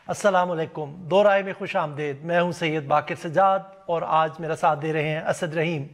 السلام علیکم، دو رائے میں خوش آمدید۔ میں ہوں سید باقر سجاد اور آج میرا ساتھ دے رہے ہیں اسد رحیم۔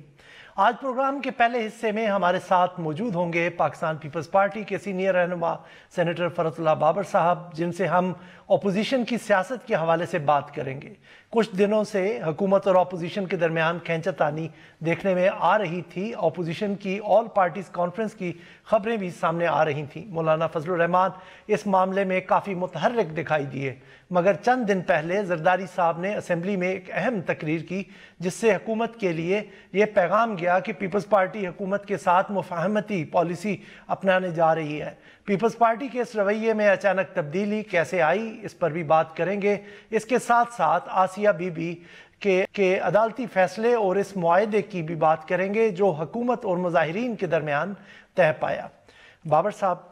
آج پروگرام کے پہلے حصے میں ہمارے ساتھ موجود ہوں گے پاکستان پیپلز پارٹی کے سینئر رہنما سینیٹر فرحت اللہ بابر صاحب، جن سے ہم اپوزیشن کی سیاست کے حوالے سے بات کریں گے۔ کچھ دنوں سے حکومت اور اپوزیشن کے درمیان کھینچا تانی دیکھنے میں آ رہی تھی۔ اپوزیشن کی آل پارٹیز کانفرنس کی خبریں بھی سامنے آ رہی تھیں۔ مولانا فضل الرحمان اس معاملے میں کافی متحرک دکھائی دیے، مگر چند دن پہلے زرداری صاحب نے اسمبلی میں ایک اہم تقریر کی جس سے حکومت کے لیے یہ پیغام گیا کہ پیپلز پارٹی حکومت کے ساتھ مفاہمتی پالیسی اپنانے جا رہی ہے۔ پیپلز پارٹی کے اس رویے میں اچانک تبدیلی کیسے آئی، اس پر بھی بات کریں گے۔ اس کے ساتھ ساتھ آسیہ بی بی کے عدالتی فیصلے اور اس معاہدے کی بھی بات کریں گے جو حکومت اور مظاہرین کے درمیان طے پایا۔ بابر صاحب،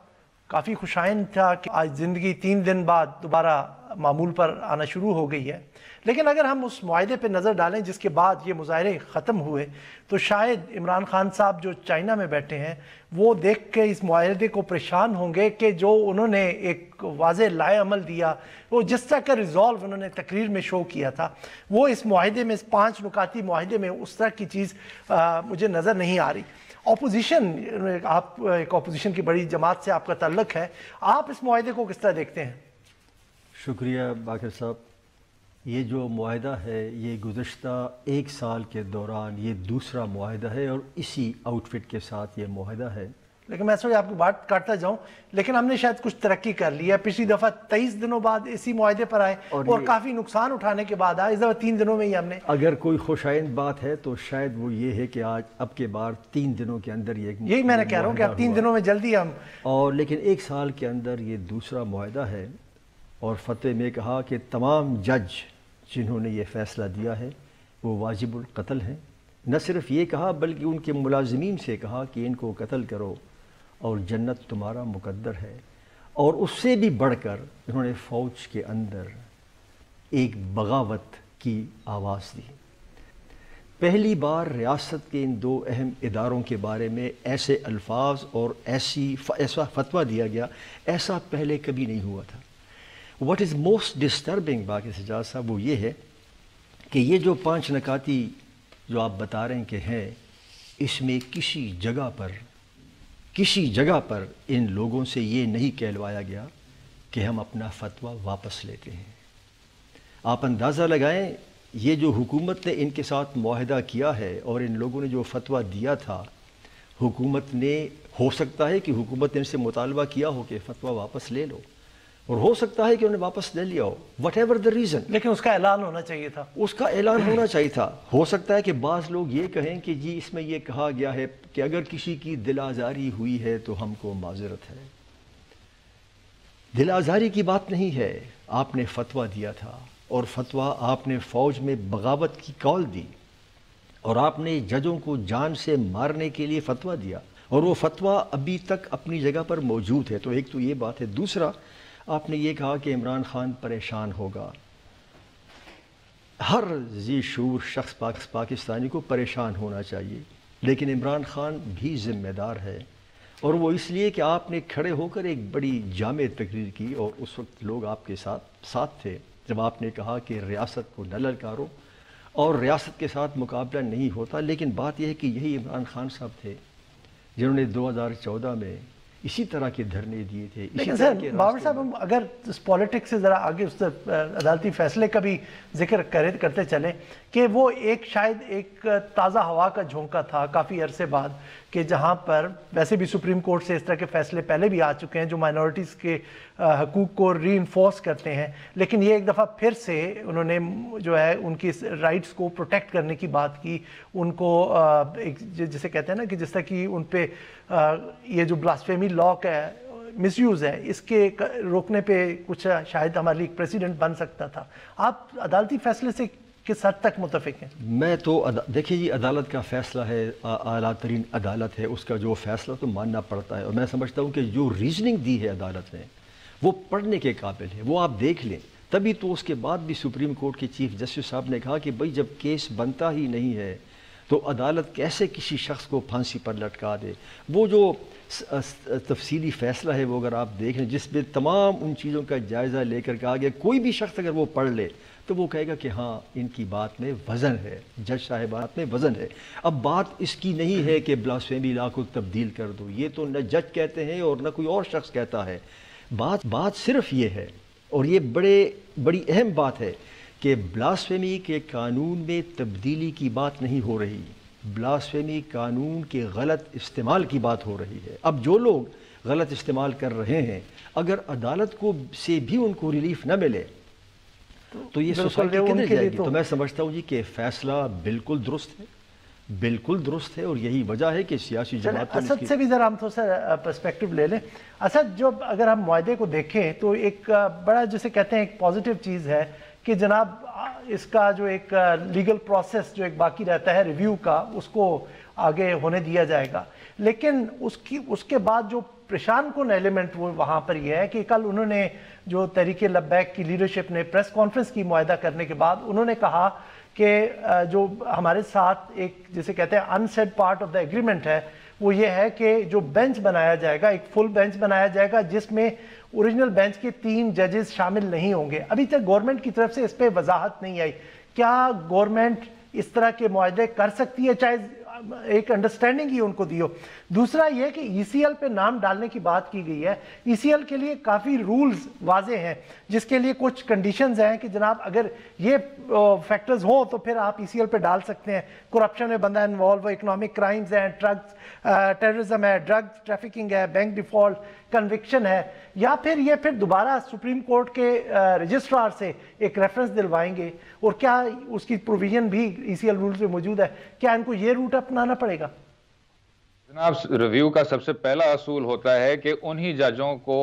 کافی خوشائن تھا کہ آج زندگی 3 دن بعد دوبارہ معمول پر آنا شروع ہو گئی ہے، لیکن اگر ہم اس معاہدے پہ نظر ڈالیں جس کے بعد یہ مظاہرے ختم ہوئے تو شاید عمران خان صاحب جو چائنا میں بیٹھے ہیں وہ دیکھ کے اس معاہدے کو پریشان ہوں گے کہ جو انہوں نے ایک واضح لائے عمل دیا، وہ جس طرح کا ریزالو انہوں نے تقریر میں شو کیا تھا، وہ اس معاہدے میں، اس 5 نکاتی معاہدے میں اس طرح کی چیز مجھے نظر نہیں آ رہی۔ اپوزیشن، آپ ایک اپوزیشن کی بڑی جماعت سے آپ کا تعلق ہے، آپ اس معاہدے کو کس طرح دیکھتے ہیں؟ شکریہ باقر صاحب۔ یہ جو معاہدہ ہے یہ گزشتہ 1 سال کے دوران یہ دوسرا معاہدہ ہے اور اسی آؤٹ فٹ کے ساتھ یہ معاہدہ ہے۔ لیکن میں سوچا آپ کی بات کاٹتا جاؤں، لیکن ہم نے شاید کچھ ترقی کر لی ہے۔ پچھلی دفعہ 23 دنوں بعد اسی معاہدے پر آئے اور کافی نقصان اٹھانے کے بعد آئے، اس دفعہ 3 دنوں میں ہی ہم نے۔ اگر کوئی خوشائند بات ہے تو شاید وہ یہ ہے کہ آج اب کے بار 3 دنوں کے اندر یہی میں نے کہہ رہا ہوں کہ اب 3 دنوں میں جلدی ہم، اور لیکن 1 سال کے اندر یہ دوسرا معاہدہ ہے۔ اور فتوے میں کہا کہ تمام جج جنہوں نے یہ فیصلہ دیا ہے وہ واجب القتل ہیں۔ نہ صرف یہ کہا بلکہ ان کے ملازمین سے کہا کہ ان کو قتل کرو اور جنت تمہارا مقدر ہے۔ اور اس سے بھی بڑھ کر انہوں نے فوج کے اندر ایک بغاوت کی آواز دی۔ پہلی بار ریاست کے ان 2 اہم اداروں کے بارے میں ایسے الفاظ اور ایسا فتویٰ دیا گیا، ایسا پہلے کبھی نہیں ہوا تھا۔ What is most disturbing Baqir Sajjad صاحب وہ یہ ہے کہ یہ جو 5 نکاتی جو آپ بتا رہے ہیں کہ ہیں، اس میں کسی جگہ پر ان لوگوں سے یہ نہیں کہلوایا گیا کہ ہم اپنا فتویٰ واپس لیتے ہیں۔ آپ اندازہ لگائیں، یہ جو حکومت نے ان کے ساتھ معاہدہ کیا ہے اور ان لوگوں نے جو فتویٰ دیا تھا، حکومت نے، ہو سکتا ہے کہ حکومت نے ان سے مطالبہ کیا ہو کہ فتویٰ واپس لے لو، اور ہو سکتا ہے کہ انہوں نے واپس لے لیا ہو، وٹ ایور دا ریزن، لیکن اس کا اعلان ہونا چاہیے تھا۔ اس کا اعلان ہونا چاہیے تھا۔ ہو سکتا ہے کہ بعض لوگ یہ کہیں کہ جی اس میں یہ کہا گیا ہے کہ اگر کسی کی دل آزاری ہوئی ہے تو ہم کو معذرت ہے۔ دل آزاری کی بات نہیں ہے، آپ نے فتویٰ دیا تھا اور فتویٰ آپ نے فوج میں بغاوت کی کال دی اور آپ نے ججوں کو جان سے مارنے کے لیے فتویٰ دیا، اور وہ فتویٰ ابھی تک اپنی جگہ پر موجود ہے۔ تو ایک تو یہ بات ہے۔ دوسرا، آپ نے یہ کہا کہ عمران خان پریشان ہوگا۔ ہر ذی شعور شخص پاکستانی کو پریشان ہونا چاہیے، لیکن عمران خان بھی ذمہ دار ہے، اور وہ اس لیے کہ آپ نے کھڑے ہو کر ایک بڑی جامع تقریر کی اور اس وقت لوگ آپ کے ساتھ تھے جب آپ نے کہا کہ ریاست کو نہ للکارو اور ریاست کے ساتھ مقابلہ نہیں ہوتا۔ لیکن بات یہ ہے کہ یہی عمران خان صاحب تھے جنہوں نے 2014 میں اسی طرح کے دھرنے دیے تھے۔ لیکن سر بابر صاحب، ہم اگر اس پولیٹکس سے ذرا آگے اس عدالتی فیصلے کا بھی ذکر کرتے چلیں کہ وہ شاید ایک تازہ ہوا کا جھونکا تھا کافی عرصے بعد، کہ جہاں پر ویسے بھی سپریم کورٹ سے اس طرح کے فیصلے پہلے بھی آ چکے ہیں جو مائنورٹیز کے حقوق کو ری انفورس کرتے ہیں، لیکن یہ ایک دفعہ پھر سے انہوں نے جو ہے ان کی رائٹس کو پروٹیکٹ کرنے کی بات کی، ان کو جسے کہتے ہیں نا کہ جس طرح کی ان پہ یہ جو بلاسفیمی لا کا مس یوز ہے، اس کے روکنے پہ کچھ شاید ہمارے لیے پریسیڈنٹ بن سکتا تھا۔ آپ عدالتی فیصلے سے کس حد تک متفق ہیں؟ میں تو دیکھیے جی، عدالت کا فیصلہ ہے، اعلیٰ ترین عدالت ہے، اس کا جو فیصلہ تو ماننا پڑتا ہے، اور میں سمجھتا ہوں کہ جو ریزننگ دی ہے عدالت نے وہ پڑھنے کے قابل ہے، وہ آپ دیکھ لیں۔ تبھی تو اس کے بعد بھی سپریم کورٹ کے چیف جسٹس صاحب نے کہا کہ بھئی جب کیس بنتا ہی نہیں ہے تو عدالت کیسے کسی شخص کو پھانسی پر لٹکا دے؟ وہ جو تفصیلی فیصلہ ہے وہ اگر آپ دیکھیں جس میں تمام ان چیزوں کا جائزہ لے کر کہا گیا، کوئی بھی شخص اگر وہ پڑھ لے تو وہ کہے گا کہ ہاں ان کی بات میں وزن ہے، جج صاحبات میں وزن ہے۔ اب بات اس کی نہیں ہے کہ بلاسفیمی لا کو تبدیل کر دو، یہ تو نہ جج کہتے ہیں اور نہ کوئی اور شخص کہتا ہے۔ بات صرف یہ ہے، اور یہ بڑی اہم بات ہے، کہ بلاسفیمی کے قانون میں تبدیلی کی بات نہیں ہو رہی، بلاسفیمی قانون کے غلط استعمال کی بات ہو رہی ہے۔ اب جو لوگ غلط استعمال کر رہے ہیں، اگر عدالت کو سے بھی ان کو ریلیف نہ ملے تو یہ سوسائٹی کدھر جائے گی؟ تو میں سمجھتا ہوں جی کہ فیصلہ بالکل درست ہے، بالکل درست ہے، اور یہی وجہ ہے کہ سیاسی جماعتوں اسد سے بھی ذرا ہم تھوڑا سا پرسپیکٹو لے لیں۔ اسد، جو اگر ہم معاہدے کو دیکھیں تو ایک بڑا جسے کہتے ہیں ایک پازیٹیو چیز ہے کہ جناب اس کا جو ایک لیگل پروسیس جو ایک باقی رہتا ہے ریویو کا، اس کو آگے ہونے دیا جائے گا، لیکن اس کے بعد جو پریشان کن ایلیمنٹ وہ وہاں پر یہ ہے کہ کل انہوں نے جو تحریک لبیک کی لیڈرشپ نے پریس کانفرنس کی معاہدہ کرنے کے بعد انہوں نے کہا کہ جو ہمارے ساتھ ایک جسے کہتے ہیں انسیڈ پارٹ آف دا ایگریمنٹ ہے وہ یہ ہے کہ جو بینچ بنایا جائے گا، ایک فل بینچ بنایا جائے گا جس میں اوریجنل بینچ کے 3 ججز شامل نہیں ہوں گے۔ ابھی تک گورنمنٹ کی طرف سے اس پہ وضاحت نہیں آئی، کیا گورنمنٹ اس طرح کے معاہدے کر سکتی ہے؟ چاہے ایک انڈرسٹینڈنگ ہی ان کو دی ہو۔ دوسرا یہ کہ ای سی ایل پہ نام ڈالنے کی بات کی گئی ہے، ای سی ایل کے لیے کافی رولز واضح ہیں جس کے لیے کچھ کنڈیشنز ہیں کہ جناب اگر یہ فیکٹرز ہوں تو پھر آپ ای سی ایل پہ ڈال سکتے ہیں۔ کرپشن میں بندہ انوالو، اکنامک کرائمز ہیں، ڈرگز، ٹیررزم ہے، ڈرگز ٹریفکنگ ہے، بینک ڈیفالٹ، کنوکشن ہے، یا پھر یہ دوبارہ سپریم کورٹ کے رجسٹرار سے ایک ریفرنس دلوائیں گے، اور کیا اس کی پروویژن بھی ای سی ایل رولز میں موجود ہے؟ کیا ان کو یہ روٹ اپنانا پڑے گا؟ جناب، ریویو کا سب سے پہلا اصول ہوتا ہے کہ انہی ججوں کو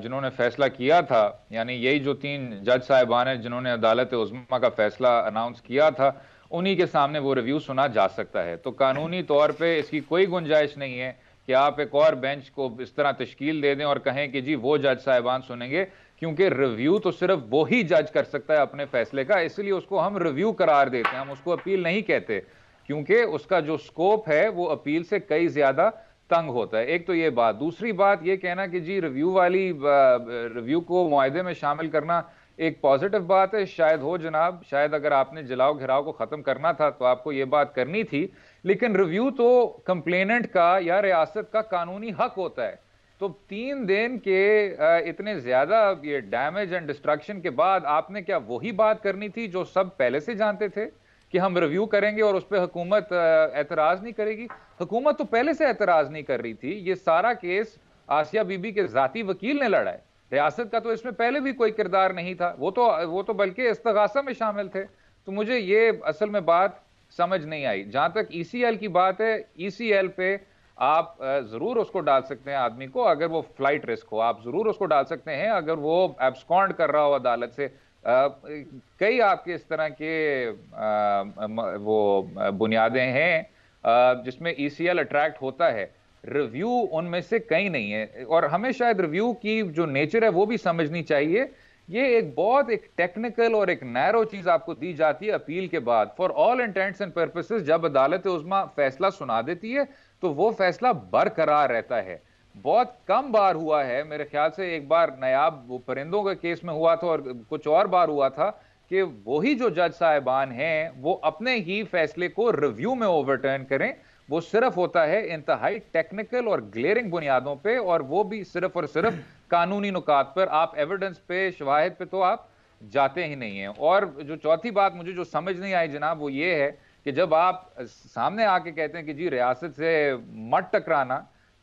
جنہوں نے فیصلہ کیا تھا، یعنی یہی جو 3 جج صاحبان ہیں جنہوں نے عدالت عظمیٰ کا فیصلہ اناؤنس کیا تھا، انہی کے سامنے وہ ریویو سنا جا سکتا ہے۔ تو قانونی طور پہ اس کی کوئی گنجائش نہیں ہے کہ آپ ایک اور بینچ کو اس طرح تشکیل دے دیں اور کہیں کہ جی وہ جج صاحبان سنیں گے، کیونکہ ریویو تو صرف وہی جج کر سکتا ہے اپنے فیصلے کا، اس لیے اس کو ہم ریویو قرار دیتے ہیں، ہم اس کو اپیل نہیں کہتے، کیونکہ اس کا جو سکوپ ہے وہ اپیل سے کئی زیادہ تنگ ہوتا ہے۔ ایک تو یہ بات۔ دوسری بات یہ کہنا کہ جی ریویو کو معاہدے میں شامل کرنا ایک پازیٹیو بات ہے، شاید ہو جناب، شاید اگر آپ نے جلاؤ گھراؤ کو ختم کرنا تھا تو آپ کو یہ بات کرنی تھی، لیکن ریویو تو کمپلیننٹ کا یا ریاست کا قانونی حق ہوتا ہے۔ تو 3 دن کے اتنے زیادہ یہ ڈیمیج اینڈ ڈسٹرکشن کے بعد آپ نے کیا وہی بات کرنی تھی جو سب پہلے سے جانتے تھے کہ ہم ریویو کریں گے اور اس پہ حکومت اعتراض نہیں کرے گی؟ حکومت تو پہلے سے اعتراض نہیں کر رہی تھی، یہ سارا کیس آسیہ بی بی کے ذاتی وکیل نے لڑا ہے، ریاست کا تو اس میں پہلے بھی کوئی کردار نہیں تھا، وہ تو بلکہ استغاثہ میں شامل تھے۔ تو مجھے یہ اصل میں بات سمجھ نہیں آئی۔ جہاں تک ای سی ایل کی بات ہے، ای سی ایل پہ آپ ضرور اس کو ڈال سکتے ہیں آدمی کو، اگر وہ فلائٹ رسک ہو آپ ضرور اس کو ڈال سکتے ہیں، اگر وہ ایبسکونڈ کر رہا ہو عدالت سے۔ کئی آپ کے اس طرح کے وہ بنیادیں ہیں جس میں ای سی ایل اٹریکٹ ہوتا ہے، ریویو ان میں سے کئی نہیں ہے، اور ہمیں شاید ریویو کی جو نیچر ہے وہ بھی سمجھنی چاہیے۔ یہ ایک ٹیکنیکل اور ایک نیرو چیز آپ کو دی جاتی ہے اپیل کے بعد۔ فار آل انٹینٹس اینڈ پرپسز جب عدالت عظمیٰ فیصلہ سنا دیتی ہے تو وہ فیصلہ برقرار رہتا ہے۔ بہت کم بار ہوا ہے، میرے خیال سے ایک بار نیاب پرندوں کے کیس میں ہوا تھا اور کچھ اور بار ہوا تھا کہ وہی جو جج صاحبان ہیں وہ اپنے ہی فیصلے کو ریویو میں اوورٹرن کریں۔ وہ صرف ہوتا ہے انتہائی ٹیکنیکل اور گلیئرنگ بنیادوں پہ، اور وہ بھی صرف اور صرف قانونی نکات پر۔ آپ ایویڈنس پہ، شواہد پہ تو آپ جاتے ہی نہیں ہیں۔ اور جو چوتھی بات مجھے جو سمجھ نہیں آئی جناب وہ یہ ہے کہ جب آپ سامنے آ کے کہتے ہیں کہ جی ریاست سے مت ٹکرانا،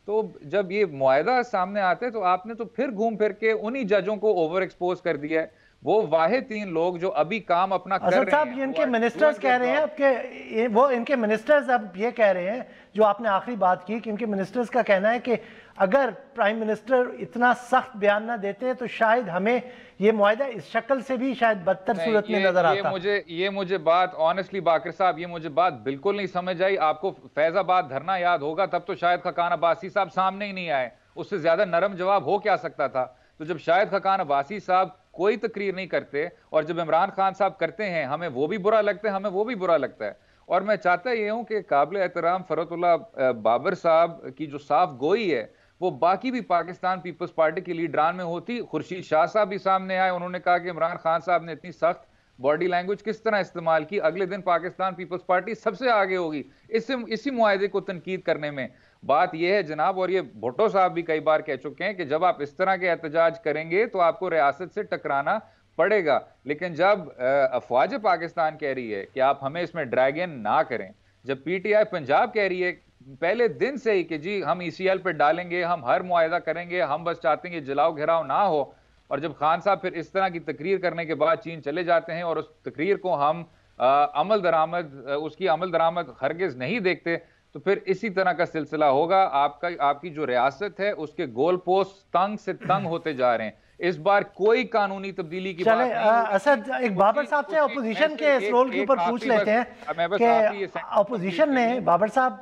تو جب یہ معاہدہ سامنے آتے تو آپ نے تو پھر گھوم پھر کے انہی ججوں کو اوور ایکسپوز کر دیا ہے۔ وہ واحد 3 لوگ جو ابھی کام اپنا کر رہے ہیں۔ صاحب، یہ ان کے منسٹرز کہہ رہے ہیں کہ وہ ان کے منسٹرز اب یہ کہہ رہے ہیں، جو آپ نے آخری بات کی، کہ ان کے منسٹرز کا کہنا ہے کہ اگر پرائم منسٹر اتنا سخت بیان نہ دیتے تو شاید ہمیں یہ معاہدہ اس شکل سے بھی شاید بدتر صورت میں نظر آتا۔ یہ مجھے بات آنیسٹلی باقر صاحب، یہ مجھے بات بالکل نہیں سمجھ آئی۔ آپ کو فیض آباد دھرنا یاد ہوگا، تب تو شاہد خاقان عباسی صاحب سامنے ہی نہیں آئے، اس سے زیادہ نرم جواب ہو کیا سکتا تھا؟ تو جب شاہد خاقان عباسی صاحب کوئی تقریر نہیں کرتے اور جب عمران خان صاحب کرتے ہیں، ہمیں وہ بھی برا لگتا ہے، ہمیں وہ بھی برا لگتا ہے۔ اور میں چاہتا یہ ہوں کہ قابل احترام فرحت اللہ بابر صاحب کی جو صاف گوئی ہے وہ باقی بھی پاکستان پیپلز پارٹی کے لیڈران میں ہوتی. خورشید شاہ صاحب بھی سامنے آئے, انہوں نے کہا کہ عمران خان صاحب نے اتنی سخت باڈی لینگویج کس طرح استعمال کی, اگلے دن پاکستان پیپلز پارٹی سب سے آگے ہوگی اسی معاہدے کو تنقید کرنے میں. بات یہ ہے جناب, اور یہ بھٹو صاحب بھی کئی بار کہہ چکے ہیں کہ جب آپ اس طرح کے احتجاج کریں گے تو آپ کو ریاست سے ٹکرانا پڑے گا, لیکن جب افواج پاکستان کہہ رہی ہے کہ آپ ہمیں اس میں ڈریگ ان نہ کریں, جب پی ٹی آئی پنجاب کہہ رہی ہے پہلے دن سے ہی کہ جی ہم ای سی ایل پہ ڈالیں گے, ہم ہر معاہدہ کریں گے, ہم بس چاہتے ہیں کہ جلاؤ گھراؤ نہ ہو, اور جب خان صاحب پھر اس طرح کی تقریر کرنے کے بعد چین چلے جاتے ہیں اور اس تقریر کو ہم اس کی عمل درآمد ہرگز نہیں دیکھتے, تو پھر اسی طرح کا سلسلہ ہوگا. آپ کی جو ریاست ہے اس کے گول پوسٹ تنگ سے تنگ ہوتے جا رہے ہیں. اس بار کوئی قانونی تبدیلی کی بات نہیں. اسد, ایک بابر صاحب سے اپوزیشن کے اس رول کے اوپر پوچھ لیتے ہیں کہ اپوزیشن نے بابر صاحب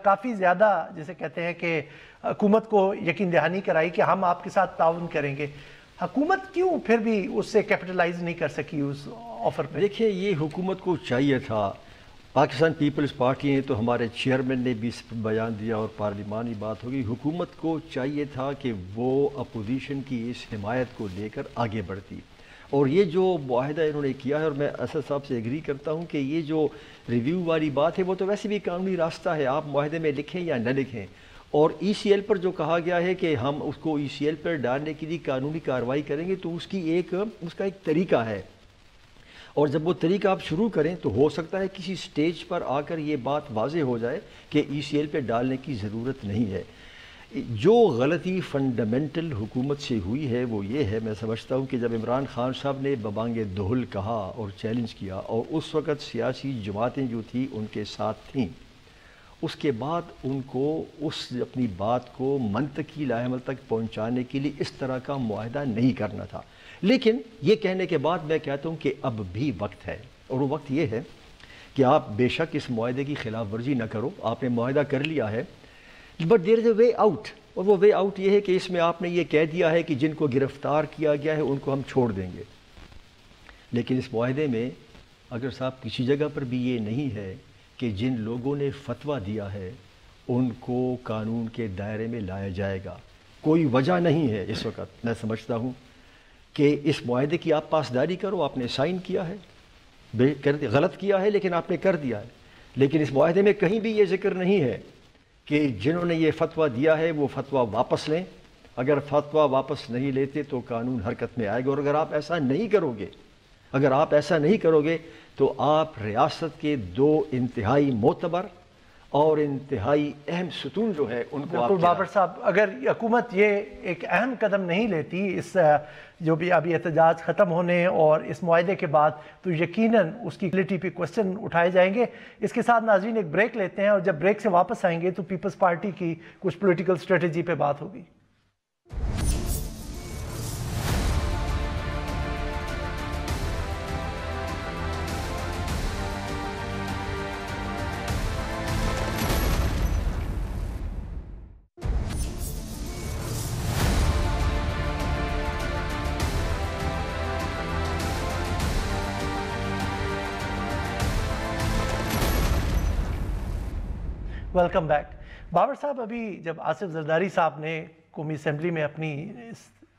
کافی زیادہ جیسے کہتے ہیں کہ حکومت کو یقین دہانی کرائی کہ ہم آپ کے ساتھ تعاون کریں گے, حکومت کیوں پھر بھی اس سے کیپٹلائز نہیں کر سکی اس آفر پہ؟ دیکھیں, یہ حکومت کو چاہیے تھا, پاکستان پیپلز پارٹی نے تو ہمارے چیئرمین نے بھی اس پر بیان دیا اور پارلیمانی بات ہوگی, حکومت کو چاہیے تھا کہ وہ اپوزیشن کی اس حمایت کو لے کر آگے بڑھتی. اور یہ جو معاہدہ انہوں نے کیا ہے, اور میں اسد صاحب سے ایگری کرتا ہوں کہ یہ جو ریویو والی بات ہے وہ تو ویسے بھی قانونی راستہ ہے, آپ معاہدے میں لکھیں یا نہ لکھیں. اور ای سی ایل پر جو کہا گیا ہے کہ ہم اس کو ای سی ایل پر ڈالنے کے لیے قانونی کارروائی کریں گے, تو اس کا ایک طریقہ ہے, اور جب وہ طریقہ آپ شروع کریں تو ہو سکتا ہے کسی سٹیج پر آ کر یہ بات واضح ہو جائے کہ ای سی ایل پہ ڈالنے کی ضرورت نہیں ہے. جو غلطی فنڈامنٹل حکومت سے ہوئی ہے وہ یہ ہے, میں سمجھتا ہوں کہ جب عمران خان صاحب نے ببانگ دہل کہا اور چیلنج کیا, اور اس وقت سیاسی جماعتیں جو تھیں ان کے ساتھ تھیں, اس کے بعد ان کو اپنی بات کو منطقی لاعمل تک پہنچانے کے لیے اس طرح کا معاہدہ نہیں کرنا تھا. لیکن یہ کہنے کے بعد میں کہتا ہوں کہ اب بھی وقت ہے, اور وہ وقت یہ ہے کہ آپ بے شک اس معاہدے کی خلاف ورزی نہ کرو, آپ نے معاہدہ کر لیا ہے, but there is a way out. اور وہ وے آؤٹ یہ ہے کہ اس میں آپ نے یہ کہہ دیا ہے کہ جن کو گرفتار کیا گیا ہے ان کو ہم چھوڑ دیں گے, لیکن اس معاہدے میں اگر صاحب کسی جگہ پر بھی یہ نہیں ہے کہ جن لوگوں نے فتویٰ دیا ہے ان کو قانون کے دائرے میں لایا جائے گا. کوئی وجہ نہیں ہے اس وقت, میں سمجھتا ہوں کہ اس معاہدے کی آپ پاسداری کرو, آپ نے سائن کیا ہے, غلط کیا ہے لیکن آپ نے کر دیا ہے, لیکن اس معاہدے میں کہیں بھی یہ ذکر نہیں ہے کہ جنہوں نے یہ فتویٰ دیا ہے وہ فتویٰ واپس لیں. اگر فتویٰ واپس نہیں لیتے تو قانون حرکت میں آئے گا, اور اگر آپ ایسا نہیں کرو گے تو آپ ریاست کے دو انتہائی معتبر اور انتہائی اہم ستون جو ہے ان کو. بالکل بابر صاحب, اگر حکومت یہ ایک اہم قدم نہیں لیتی اس جو بھی ابھی احتجاج ختم ہونے اور اس معاہدے کے بعد, تو یقیناً اس کی کلیئرٹی پہ کوسچن اٹھائے جائیں گے. اس کے ساتھ ناظرین ایک بریک لیتے ہیں, اور جب بریک سے واپس آئیں گے تو پیپلز پارٹی کی کچھ پولیٹیکل اسٹریٹجی پہ بات ہوگی. Welcome back. بابر صاحب, ابھی جب آصف زرداری صاحب نے قومی اسمبلی میں اپنی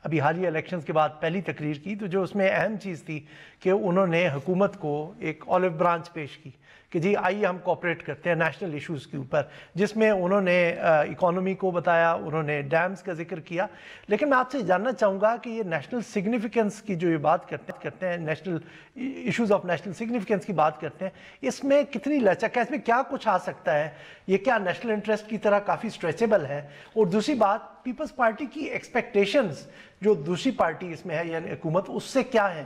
ابھی حالیہ الیکشنز کے بعد پہلی تقریر کی, تو جو اس میں اہم چیز تھی کہ انہوں نے حکومت کو ایک آلو برانچ پیش کی کہ جی آئیے ہم کوپریٹ کرتے ہیں نیشنل ایشوز کے اوپر, جس میں انہوں نے اکانومی کو بتایا, انہوں نے ڈیمز کا ذکر کیا. لیکن میں آپ سے جاننا چاہوں گا کہ یہ نیشنل سگنیفیکنس کی جو یہ بات کرتے ہیں, national issues of national significance کی بات کرتے ہیں, اس میں کتنی لچک ہے, اس میں کیا کچھ آ سکتا ہے, یہ کیا نیشنل انٹرسٹ کی طرح کافی اسٹریچیبل ہے؟ اور دوسری بات, پیپلز پارٹی کی ایکسپیکٹیشنز جو دوسری پارٹی اس میں ہے یعنی حکومت, اس سے کیا ہیں؟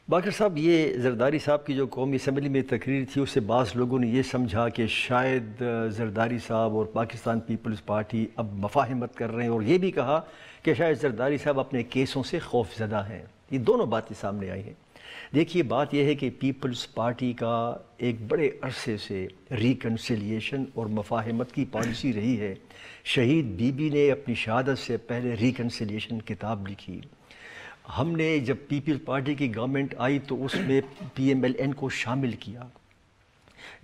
باقر صاحب, یہ زرداری صاحب کی جو قومی اسمبلی میں تقریر تھی اس سے بعض لوگوں نے یہ سمجھا کہ شاید زرداری صاحب اور پاکستان پیپلز پارٹی اب مفاہمت کر رہے ہیں, اور یہ بھی کہا کہ شاید زرداری صاحب اپنے کیسوں سے خوف زدہ ہیں. یہ دونوں باتیں سامنے آئی ہیں. دیکھیے, بات یہ ہے کہ پیپلز پارٹی کا ایک بڑے عرصے سے ریکنسیلیشن اور مفاہمت کی پالیسی رہی ہے. شہید بی بی نے اپنی شہادت سے پہلے ریکنسیلیشن کتاب لکھی. ہم نے جب پیپلز پارٹی کی گورنمنٹ آئی تو اس میں پی ایم ایل این کو شامل کیا.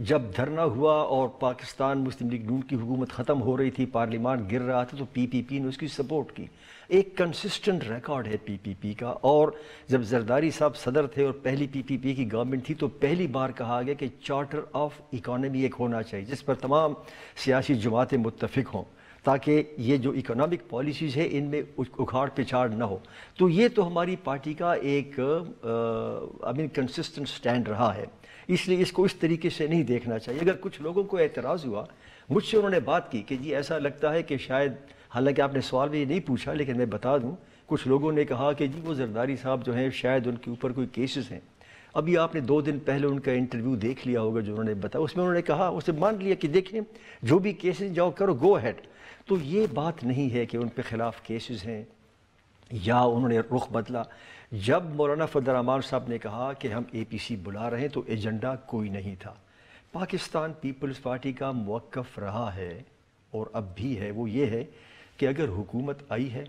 جب دھرنا ہوا اور پاکستان مسلم لیگ نون کی حکومت ختم ہو رہی تھی، پارلیمان گر رہا تھا، تو پی پی پی نے اس کی سپورٹ کی. ایک کنسسٹنٹ ریکارڈ ہے پی پی پی کا. اور جب زرداری صاحب صدر تھے اور پہلی پی پی پی کی گورنمنٹ تھی، تو پہلی بار کہا گیا کہ چارٹر آف اکانومی ایک ہونا چاہیے جس پر تمام سیاسی جماعتیں متفق ہوں، تاکہ یہ جو اکنامک پالیسیز ہے ان میں اکھاڑ پچھاڑ نہ ہو. تو یہ تو ہماری پارٹی کا ایک کنسسٹنٹ سٹینڈ رہا ہے. اس لیے اس کو اس طریقے سے نہیں دیکھنا چاہیے. اگر کچھ لوگوں کو اعتراض ہوا، مجھ سے انہوں نے بات کی کہ جی ایسا لگتا ہے کہ شاید، حالانکہ آپ نے سوال میں یہ نہیں پوچھا لیکن میں بتا دوں، کچھ لوگوں نے کہا کہ جی وہ زرداری صاحب جو ہیں شاید ان کے اوپر کوئی کیسز ہیں. ابھی آپ نے 2 دن پہلے ان کا انٹرویو دیکھ لیا ہوگا جو انہوں نے بتایا، اس میں انہوں نے کہا، اسے مان لیا کہ دیکھیں جو بھی کیسز جاؤ کرو، گو ہیڈ. تو یہ بات نہیں ہے کہ ان پہ خلاف کیسز ہیں یا انہوں نے رخ بدلا. جب مولانا فضل الرحمان صاحب نے کہا کہ ہم اے پی سی بلا رہے ہیں تو ایجنڈا کوئی نہیں تھا. پاکستان پیپلز پارٹی کا موقف رہا ہے اور اب بھی ہے، وہ یہ ہے کہ اگر حکومت آئی ہے،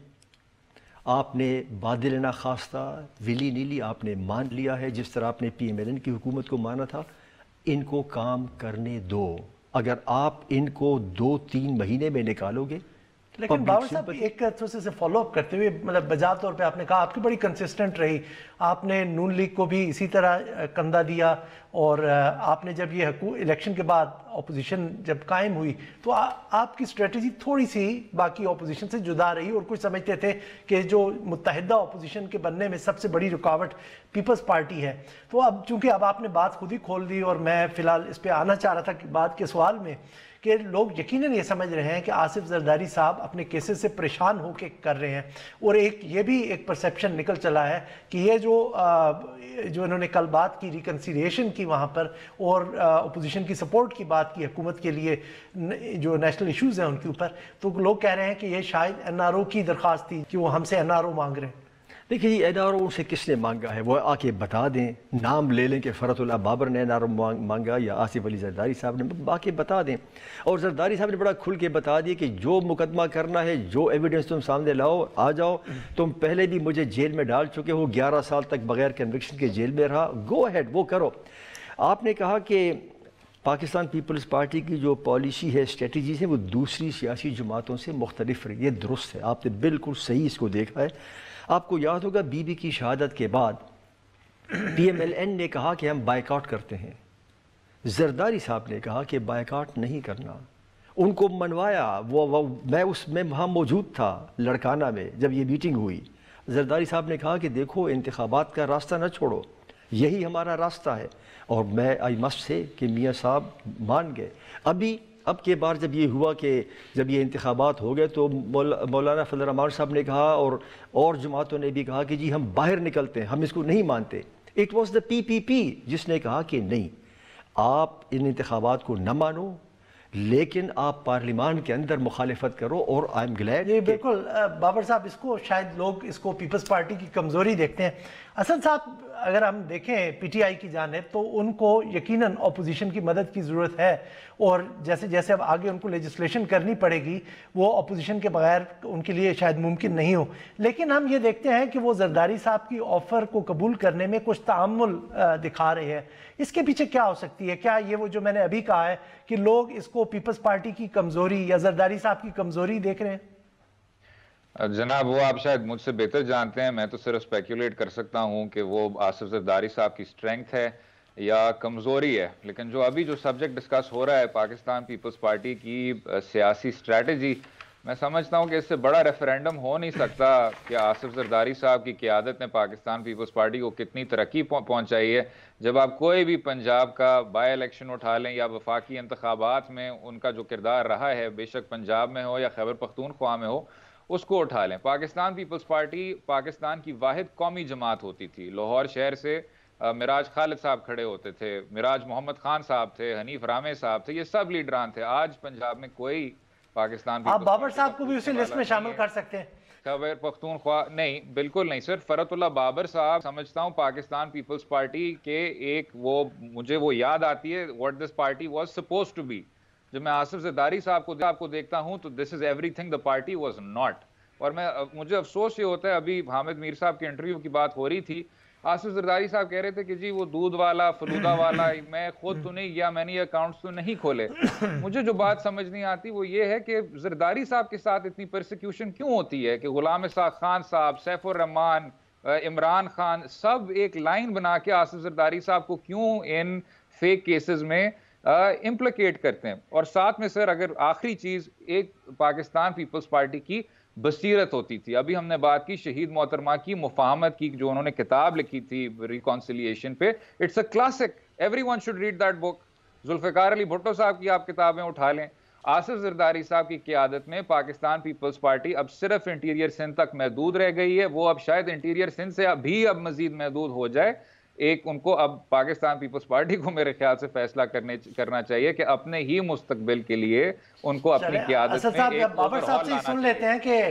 آپ نے بادل ناخواستہ ولی نیلی آپ نے مان لیا ہے، جس طرح آپ نے پی ایم ایل این کی حکومت کو مانا تھا، ان کو کام کرنے دو. اگر آپ ان کو 2-3 مہینے میں نکالو گے. لیکن باور صاحب ایک تھوڑے سے فالو اپ کرتے ہوئے، مطلب بجا طور پہ آپ نے کہا آپ کی بڑی کنسسٹنٹ رہی، آپ نے نون لیگ کو بھی اسی طرح کندھا دیا، اور آپ نے جب یہ الیکشن کے بعد اپوزیشن جب قائم ہوئی تو آپ کی اسٹریٹجی تھوڑی سی باقی اپوزیشن سے جدا رہی، اور کچھ سمجھتے تھے کہ جو متحدہ اپوزیشن کے بننے میں سب سے بڑی رکاوٹ پیپلز پارٹی ہے. تو اب چونکہ اب آپ نے بات خود ہی کھول دی، اور میں فی الحال اس پہ آنا چاہ رہا تھا کہ بعد کے سوال میں، کہ لوگ یقیناً یہ سمجھ رہے ہیں کہ آصف زرداری صاحب اپنے کیسز سے پریشان ہو کے کر رہے ہیں. اور یہ بھی ایک پرسیپشن نکل چلا ہے کہ یہ جو انہوں نے کل بات کی، ریکنسیلیشن کی وہاں پر، اور اپوزیشن کی سپورٹ کی بات کی حکومت کے لیے جو نیشنل ایشوز ہیں ان کے اوپر، تو لوگ کہہ رہے ہیں کہ یہ شاید این آر او کی درخواست تھی کہ وہ ہم سے این آر او مانگ رہے ہیں. دیکھیے جی، این آر او سے کس نے مانگا ہے وہ آ کے بتا دیں، نام لے لیں کہ فرحت اللہ بابر نے این آر او مانگا یا آصف علی زرداری صاحب نے، آ کے بتا دیں. اور زرداری صاحب نے بڑا کھل کے بتا دیا کہ جو مقدمہ کرنا ہے، جو ایویڈنس تم سامنے لاؤ، آ جاؤ. تم پہلے بھی مجھے جیل میں ڈال چکے ہو، 11 سال تک بغیر کنوکشن کے جیل میں رہا، گو ہیڈ وہ کرو. آپ نے کہا کہ پاکستان پیپلز پارٹی کی جو پالیسی ہے، اسٹریٹجیز ہیں، وہ دوسری سیاسی جماعتوں سے مختلف رہی. یہ درست ہے، آپ نے بالکل صحیح اس کو دیکھا ہے. آپ کو یاد ہوگا بی بی کی شہادت کے بعد پی ایم ایل این نے کہا کہ ہم بائیکاٹ کرتے ہیں. زرداری صاحب نے کہا کہ بائیکاٹ نہیں کرنا. ان کو منوایا، میں اس میں وہاں موجود تھا لڑکانہ میں جب یہ میٹنگ ہوئی. زرداری صاحب نے کہا کہ دیکھو انتخابات کا راستہ نہ چھوڑو، یہی ہمارا راستہ ہے. اور میں آئی مسٹ سے کہ میاں صاحب مان گئے. اب کے بار جب یہ ہوا کہ جب یہ انتخابات ہو گئے تو مولانا فضل الرحمان صاحب نے کہا اور جماعتوں نے بھی کہا کہ جی ہم باہر نکلتے ہیں، ہم اس کو نہیں مانتے. اٹ واز دا پی پی پی جس نے کہا کہ نہیں، آپ ان انتخابات کو نہ مانو، لیکن آپ پارلیمان کے اندر مخالفت کرو. اور آئی ایم گلیڈ. جی بالکل بابر صاحب، اس کو شاید لوگ اس کو پیپلز پارٹی کی کمزوری دیکھتے ہیں. اسد صاحب، اگر ہم دیکھیں پی ٹی آئی کی جانب تو ان کو یقیناً اپوزیشن کی مدد کی ضرورت ہے، اور جیسے جیسے اب آگے ان کو لیجسلیشن کرنی پڑے گی وہ اپوزیشن کے بغیر ان کے لیے شاید ممکن نہیں ہو. لیکن ہم یہ دیکھتے ہیں کہ وہ زرداری صاحب کی آفر کو قبول کرنے میں کچھ تعامل دکھا رہے ہیں. اس کے پیچھے کیا ہو سکتی ہے؟ کیا یہ وہ جو میں نے ابھی کہا ہے کہ لوگ اس کو پیپلز پارٹی کی کمزوری یا زرداری صاحب کی کمزوری دیکھ رہے ہیں؟ جناب وہ آپ شاید مجھ سے بہتر جانتے ہیں، میں تو صرف اسپیکولیٹ کر سکتا ہوں کہ وہ آصف زرداری صاحب کی سٹرینگتھ ہے یا کمزوری ہے. لیکن جو ابھی جو سبجیکٹ ڈسکس ہو رہا ہے پاکستان پیپلز پارٹی کی سیاسی سٹریٹجی، میں سمجھتا ہوں کہ اس سے بڑا ریفرینڈم ہو نہیں سکتا کہ آصف زرداری صاحب کی قیادت نے پاکستان پیپلز پارٹی کو کتنی ترقی پہنچائی ہے. جب آپ کوئی بھی پنجاب کا بائی الیکشن اٹھا لیں یا وفاقی انتخابات میں ان کا جو کردار رہا ہے، بے شک پنجاب میں ہو یا خیبر پختونخوا میں ہو، اس کو اٹھا لیں. پاکستان پیپلز پارٹی پاکستان کی واحد قومی جماعت ہوتی تھی. لاہور شہر سے مراج خالد صاحب کھڑے ہوتے تھے، مراج محمد خان صاحب تھے، حنیف رامے صاحب تھے، یہ سب لیڈران تھے. آج پنجاب میں کوئی پاکستان آپ بابر صاحب کو بھی اسی لسٹ میں شامل کر سکتے ہیں. خیبر پختونخوا نہیں، بالکل نہیں. صرف فرحت اللہ بابر صاحب سمجھتا ہوں پاکستان پیپلز پارٹی کے ایک مجھے وہ یاد آتی ہے what this party was supposed to be. جب میں آصف زرداری صاحب کو دیکھتا ہوں تو this is everything the party was not. اور مجھے افسوس یہ ہوتا ہے، ابھی حامد میر صاحب کے انٹرویو کی بات ہو رہی تھی، آصف زرداری صاحب کہہ رہے تھے کہ جی وہ دودھ والا فلودہ والا میں خود تو نہیں گیا, میں نے یہ اکاؤنٹس تو نہیں کھولے. مجھے جو بات سمجھ نہیں آتی وہ یہ ہے کہ زرداری صاحب کے ساتھ اتنی پرسیکیوشن کیوں ہوتی ہے کہ غلام اسحاق خان صاحب, سیف الرحمان, عمران خان سب ایک لائن بنا کے آصف زرداری صاحب کو کیوں ان فیک کیسز میں امپلیکیٹ کرتے ہیں. اور ساتھ میں سر اگر آخری چیز, ایک پاکستان پیپلز پارٹی کی بصیرت ہوتی تھی. ابھی ہم نے بات کی شہید محترمہ کی مفاہمت کی, جو انہوں نے کتاب لکھی تھی ریکانسیلیشن پہ, it's a classic, everyone should read that book. Zulfikar Ali Bhutto صاحب کی آپ کتابیں اٹھا لیں. آصف زرداری صاحب کی قیادت میں پاکستان پیپلز پارٹی اب صرف انٹیریئر سندھ تک محدود رہ گئی ہے, وہ اب شاید انٹیریئر سندھ سے اب مزید محدود ہو جائے. ایک ان کو اب پاکستان پیپلز پارٹی کو میرے خیال سے فیصلہ کرنا چاہیے کہ اپنے ہی مستقبل کے لیے ان کو اپنی قیادت میں ایک بابر صاحب سے سن لیتے ہیں کہ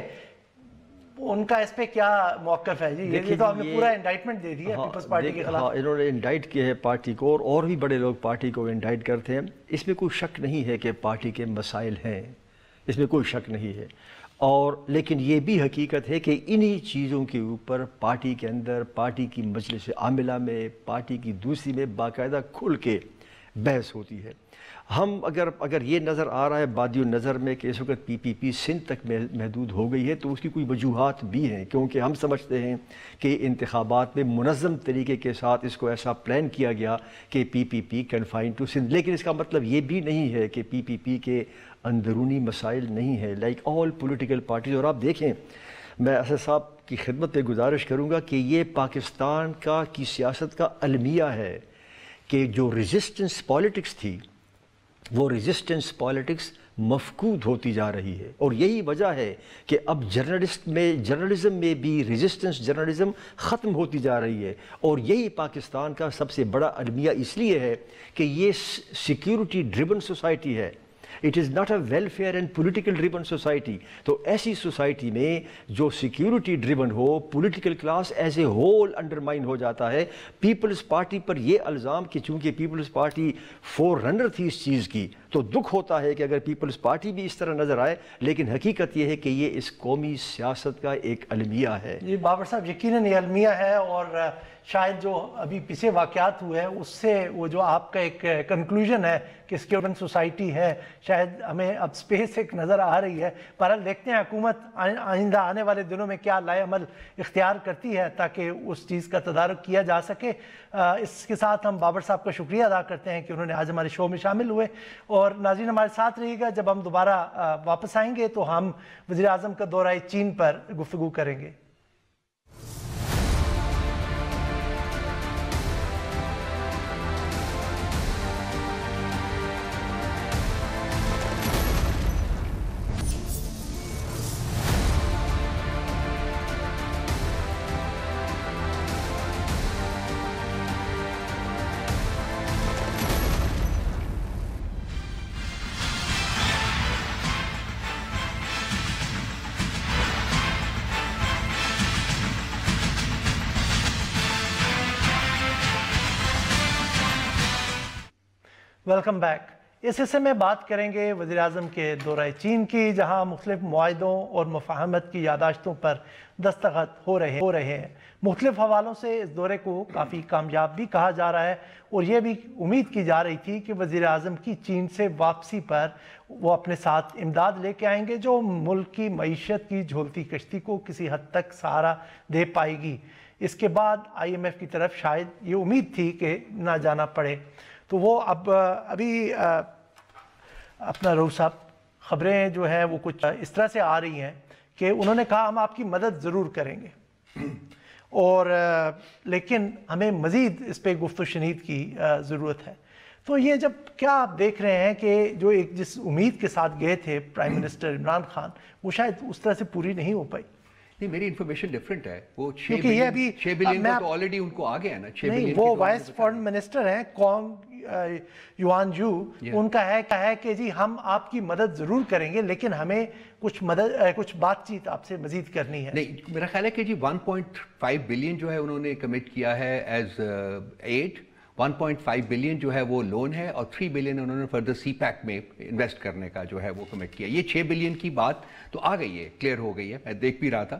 ان کا اس پہ کیا موقف ہے. جی یہ تو آپ نے پورا انڈائٹمنٹ دے دیا پیپلز پارٹی کے خلاف. انہوں نے انڈائٹ کیا ہے پارٹی کو, اور بھی بڑے لوگ پارٹی کو انڈائٹ کرتے ہیں. اس میں کوئی شک نہیں ہے کہ پارٹی کے مسائل ہیں, اس میں کوئی شک نہیں ہے. اور لیکن یہ بھی حقیقت ہے کہ انہی چیزوں کے اوپر پارٹی کے اندر, پارٹی کی مجلس عاملہ میں, پارٹی کی دوسری میں باقاعدہ کھل کے بحث ہوتی ہے. ہم اگر یہ نظر آ رہا ہے بادی النظر میں کہ اس وقت پی پی پی سندھ تک محدود ہو گئی ہے, تو اس کی کوئی وجوہات بھی ہیں, کیونکہ ہم سمجھتے ہیں کہ انتخابات میں منظم طریقے کے ساتھ اس کو ایسا پلان کیا گیا کہ پی پی پی کنفائن ٹو سندھ. لیکن اس کا مطلب یہ بھی نہیں ہے کہ پی پی پی کے اندرونی مسائل نہیں ہے, لائک آل پولیٹیکل پارٹیز. اور آپ دیکھیں, میں اسد صاحب کی خدمت پہ گزارش کروں گا کہ یہ پاکستان کی سیاست کا المیہ ہے کہ جو ریزسٹنس پالیٹکس تھی, وہ ریزسٹنس پالیٹکس مفقود ہوتی جا رہی ہے. اور یہی وجہ ہے کہ اب جرنلزم میں بھی ریزسٹنس جرنلزم ختم ہوتی جا رہی ہے. اور یہی پاکستان کا سب سے بڑا المیہ اس لیے ہے کہ یہ سیکیورٹی ڈریون سوسائٹی ہے. It is not a welfare and political driven society. تو ایسی سوسائٹی میں جو سیکیورٹی ڈریون ہو, political class as a whole undermine ہو جاتا ہے. پیپلز پارٹی پر یہ الزام کہ چونکہ پیپلز پارٹی فور رنر تھی اس چیز کی, تو دکھ ہوتا ہے کہ اگر پیپلز پارٹی بھی اس طرح نظر آئے. لیکن حقیقت یہ ہے کہ یہ اس قومی سیاست کا ایک المیہ ہے. جی بابر صاحب, یقیناً یہ المیہ ہے, اور شاید جو ابھی پیچھے واقعات ہوئے ہیں اس سے وہ جو آپ کا ایک کنکلوژن ہے کہ سیکیورٹی سوسائٹی ہے, شاید ہمیں اب سپیس ایک نظر آ رہی ہے. بہرحال دیکھتے ہیں حکومت آئندہ آنے والے دنوں میں کیا لائے عمل اختیار کرتی ہے تاکہ اس چیز کا تدارک کیا جا سکے. اس کے ساتھ ہم بابر صاحب کا شکریہ ادا کرتے ہیں کہ انہوں نے آج ہمارے شو میں شامل ہوئے. اور ناظرین ہمارے ساتھ رہیے گا, جب ہم دوبارہ واپس آئیں گے تو ہم وزیر اعظم کا دورہ چین پر گفتگو کریں گے. Welcome back. اس حصے میں بات کریں گے وزیر اعظم کے دورہ چین کی, جہاں مختلف معاہدوں اور مفاہمت کی یادداشتوں پر دستخط ہو رہے ہیں. مختلف حوالوں سے اس دورے کو کافی کامیاب بھی کہا جا رہا ہے, اور یہ بھی امید کی جا رہی تھی کہ وزیر اعظم کی چین سے واپسی پر وہ اپنے ساتھ امداد لے کے آئیں گے جو ملک کی معیشت کی جھولتی کشتی کو کسی حد تک سہارا دے پائے گی. اس کے بعد IMF کی طرف شاید یہ امید تھی کہ نہ جانا پڑے. تو وہ ابھی اپنا رؤوف صاحب, خبریں جو ہیں وہ کچھ اس طرح سے آ رہی ہیں کہ انہوں نے کہا ہم آپ کی مدد ضرور کریں گے, اور لیکن ہمیں مزید اس پہ گفت و شنید کی ضرورت ہے. تو یہ جب کیا آپ دیکھ رہے ہیں کہ جو ایک جس امید کے ساتھ گئے تھے پرائم منسٹر عمران خان, وہ شاید اس طرح سے پوری نہیں ہو پائی. نہیں, میری انفارمیشن ڈیفرنٹ ہے. وہ 6 بلین کا تو آلریڈی ان کو آ گیا نا. 6 بلین وہ وائس فارن منسٹر ہیں کونگ یوان جو, ان کا ہے کہ جی ہم آپ کی مدد ضرور کریں گے لیکن ہمیں کچھ بات چیت آپ سے مزید کرنی ہے. نہیں, میرا خیال ہے کہ جی 1.5 بلین جو ہے انہوں نے کمٹ کیا ہے ایز ایڈ. 1.5 بلین جو ہے وہ لون ہے, اور 3 بلین انہوں نے فردر سی پیک میں انویسٹ کرنے کا جو ہے وہ کمٹ کیا. یہ 6 بلین کی بات تو آ گئی ہے, کلیئر ہو گئی ہے, میں دیکھ بھی رہا تھا.